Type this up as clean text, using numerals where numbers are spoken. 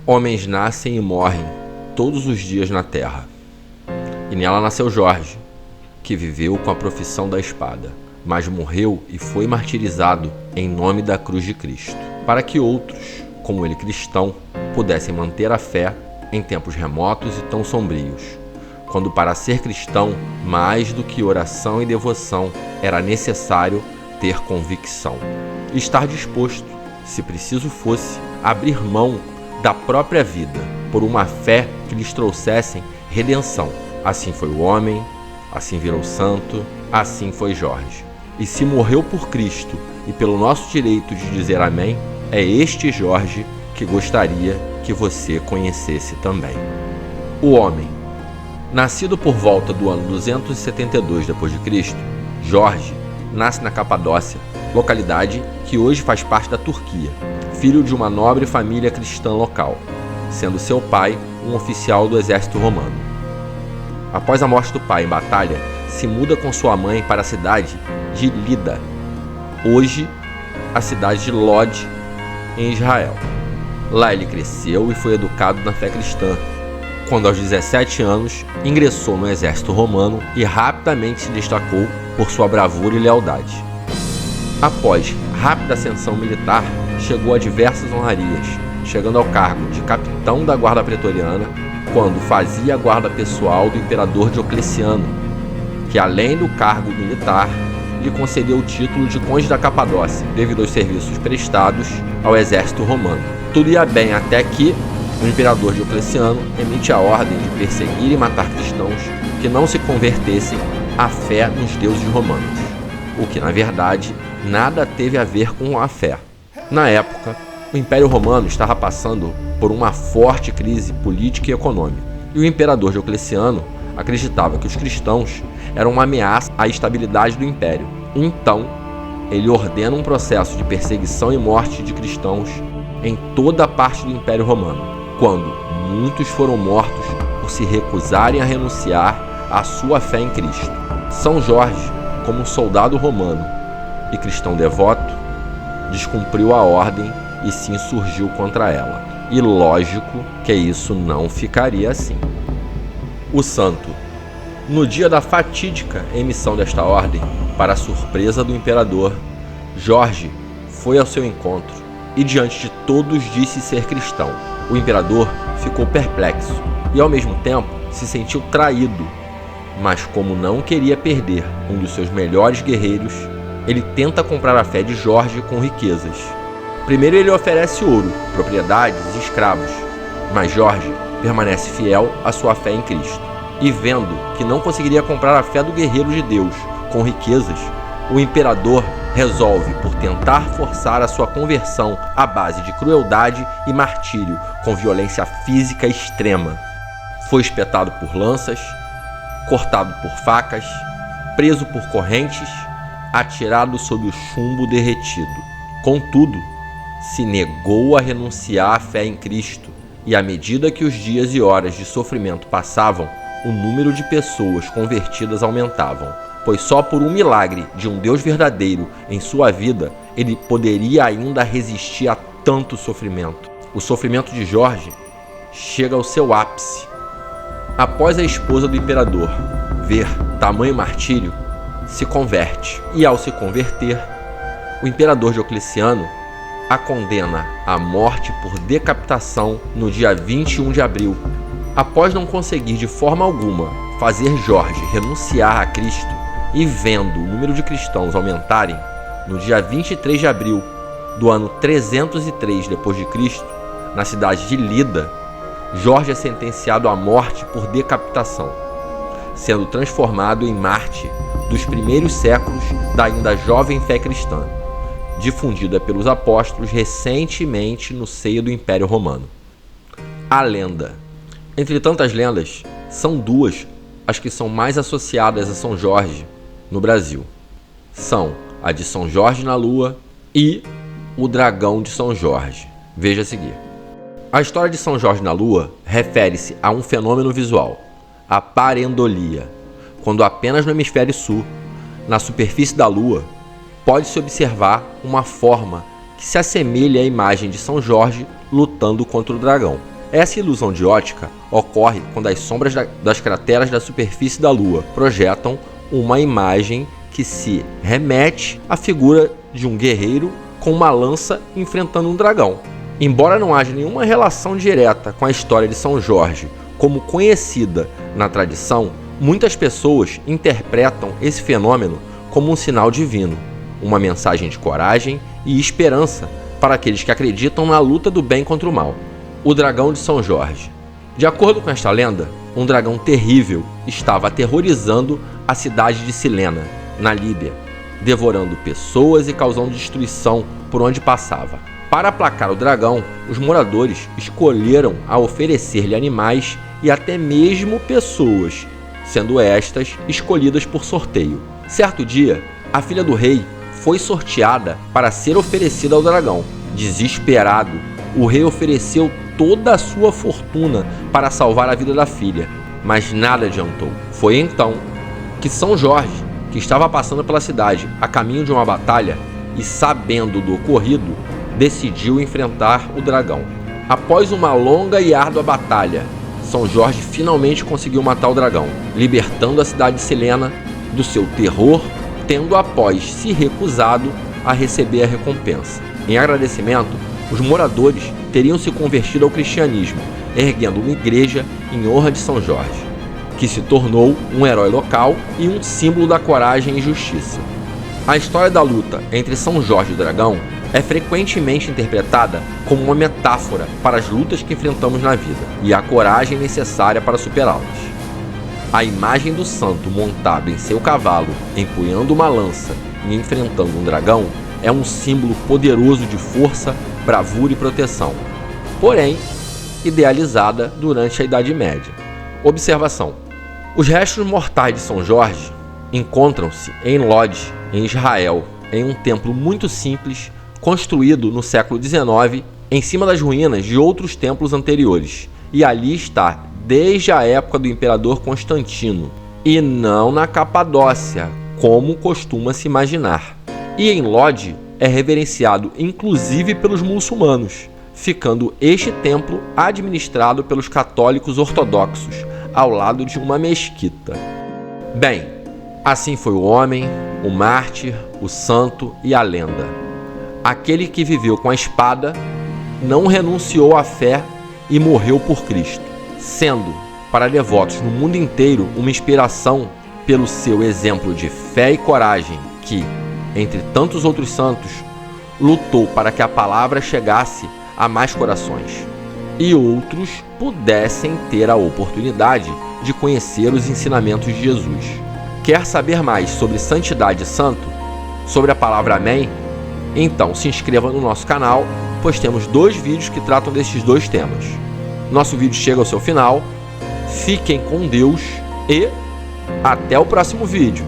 Homens nascem e morrem todos os dias na terra. E nela nasceu Jorge, que viveu com a profissão da espada, mas morreu e foi martirizado em nome da cruz de Cristo, para que outros, como ele cristão, pudessem manter a fé em tempos remotos e tão sombrios, quando para ser cristão, mais do que oração e devoção, era necessário ter convicção, e estar disposto, se preciso fosse, a abrir mão da própria vida, por uma fé que lhes trouxessem redenção. Assim foi o homem, assim virou santo, assim foi Jorge. E se morreu por Cristo e pelo nosso direito de dizer amém, é este Jorge que gostaria que você conhecesse também. O homem. Nascido por volta do ano 272 d.C., Jorge nasce na Capadócia, localidade que hoje faz parte da Turquia, filho de uma nobre família cristã local, sendo seu pai um oficial do exército romano. Após a morte do pai em batalha, se muda com sua mãe para a cidade de Lida, hoje a cidade de Lod, em Israel. Lá ele cresceu e foi educado na fé cristã, quando aos 17 anos ingressou no exército romano e rapidamente se destacou por sua bravura e lealdade. Após rápida ascensão militar, chegou a diversas honrarias, chegando ao cargo de capitão da guarda pretoriana, quando fazia a guarda pessoal do imperador Diocleciano, que além do cargo militar, lhe concedeu o título de conde da Capadócia, devido aos serviços prestados ao exército romano. Tudo ia bem até que o imperador Diocleciano emite a ordem de perseguir e matar cristãos que não se convertessem à fé nos deuses romanos, o que, na verdade, nada teve a ver com a fé. Na época, o Império Romano estava passando por uma forte crise política e econômica, e o imperador Diocleciano acreditava que os cristãos eram uma ameaça à estabilidade do império. Então, ele ordena um processo de perseguição e morte de cristãos em toda a parte do Império Romano, quando muitos foram mortos por se recusarem a renunciar à sua fé em Cristo. São Jorge, como um soldado romano e cristão devoto, descumpriu a ordem e se insurgiu contra ela. E lógico que isso não ficaria assim. O santo. No dia da fatídica emissão desta ordem, para a surpresa do imperador, Jorge foi ao seu encontro e diante de todos disse ser cristão. O imperador ficou perplexo e ao mesmo tempo se sentiu traído, mas como não queria perder um dos seus melhores guerreiros, ele tenta comprar a fé de Jorge com riquezas. Primeiro ele oferece ouro, propriedades e escravos, mas Jorge permanece fiel à sua fé em Cristo. E vendo que não conseguiria comprar a fé do guerreiro de Deus com riquezas, o imperador resolve por tentar forçar a sua conversão à base de crueldade e martírio com violência física extrema. Foi espetado por lanças, cortado por facas, preso por correntes, atirado sob o chumbo derretido. Contudo, se negou a renunciar à fé em Cristo, e à medida que os dias e horas de sofrimento passavam, o número de pessoas convertidas aumentavam, pois só por um milagre de um Deus verdadeiro em sua vida, ele poderia ainda resistir a tanto sofrimento. O sofrimento de Jorge chega ao seu ápice. Após a esposa do imperador ver tamanho martírio, se converte. E ao se converter, o imperador Diocleciano a condena à morte por decapitação no dia 21 de abril. Após não conseguir de forma alguma fazer Jorge renunciar a Cristo e vendo o número de cristãos aumentarem, no dia 23 de abril do ano 303 d.C., na cidade de Lida, Jorge é sentenciado à morte por decapitação, sendo transformado em mártir dos primeiros séculos da ainda jovem fé cristã, difundida pelos apóstolos recentemente no seio do Império Romano. A lenda. Entre tantas lendas, são duas as que são mais associadas a São Jorge no Brasil. São a de São Jorge na Lua e o dragão de São Jorge. Veja a seguir. A história de São Jorge na Lua refere-se a um fenômeno visual, a parendolia, quando apenas no hemisfério sul, na superfície da Lua, pode-se observar uma forma que se assemelha à imagem de São Jorge lutando contra o dragão. Essa ilusão de ótica ocorre quando as sombras das crateras da superfície da Lua projetam uma imagem que se remete à figura de um guerreiro com uma lança enfrentando um dragão. Embora não haja nenhuma relação direta com a história de São Jorge como conhecida na tradição, muitas pessoas interpretam esse fenômeno como um sinal divino, uma mensagem de coragem e esperança para aqueles que acreditam na luta do bem contra o mal. O dragão de São Jorge. De acordo com esta lenda, um dragão terrível estava aterrorizando a cidade de Cilena, na Líbia, devorando pessoas e causando destruição por onde passava. Para aplacar o dragão, os moradores escolheram a oferecer-lhe animais e até mesmo pessoas, sendo estas escolhidas por sorteio. Certo dia, a filha do rei foi sorteada para ser oferecida ao dragão. Desesperado, o rei ofereceu toda a sua fortuna para salvar a vida da filha, mas nada adiantou. Foi então que São Jorge, que estava passando pela cidade a caminho de uma batalha e sabendo do ocorrido, decidiu enfrentar o dragão. Após uma longa e árdua batalha, São Jorge finalmente conseguiu matar o dragão, libertando a cidade de Cilena do seu terror, tendo após se recusado a receber a recompensa. Em agradecimento, os moradores teriam se convertido ao cristianismo, erguendo uma igreja em honra de São Jorge, que se tornou um herói local e um símbolo da coragem e justiça. A história da luta entre São Jorge e o dragão é frequentemente interpretada como uma metáfora para as lutas que enfrentamos na vida e a coragem necessária para superá-las. A imagem do santo montado em seu cavalo, empunhando uma lança e enfrentando um dragão é um símbolo poderoso de força, bravura e proteção, porém idealizada durante a Idade Média. Observação: os restos mortais de São Jorge encontram-se em Lod, em Israel, em um templo muito simples, construído no século XIX, em cima das ruínas de outros templos anteriores, e ali está desde a época do imperador Constantino, e não na Capadócia, como costuma se imaginar. E em Lod é reverenciado inclusive pelos muçulmanos, ficando este templo administrado pelos católicos ortodoxos, ao lado de uma mesquita. Bem, assim foi o homem, o mártir, o santo e a lenda. Aquele que viveu com a espada, não renunciou à fé e morreu por Cristo, sendo, para devotos no mundo inteiro, uma inspiração pelo seu exemplo de fé e coragem que, entre tantos outros santos, lutou para que a palavra chegasse a mais corações e outros pudessem ter a oportunidade de conhecer os ensinamentos de Jesus. Quer saber mais sobre santidade e santo? Sobre a palavra Amém? Então se inscreva no nosso canal, pois temos 2 vídeos que tratam destes 2 temas. Nosso vídeo chega ao seu final, fiquem com Deus e até o próximo vídeo.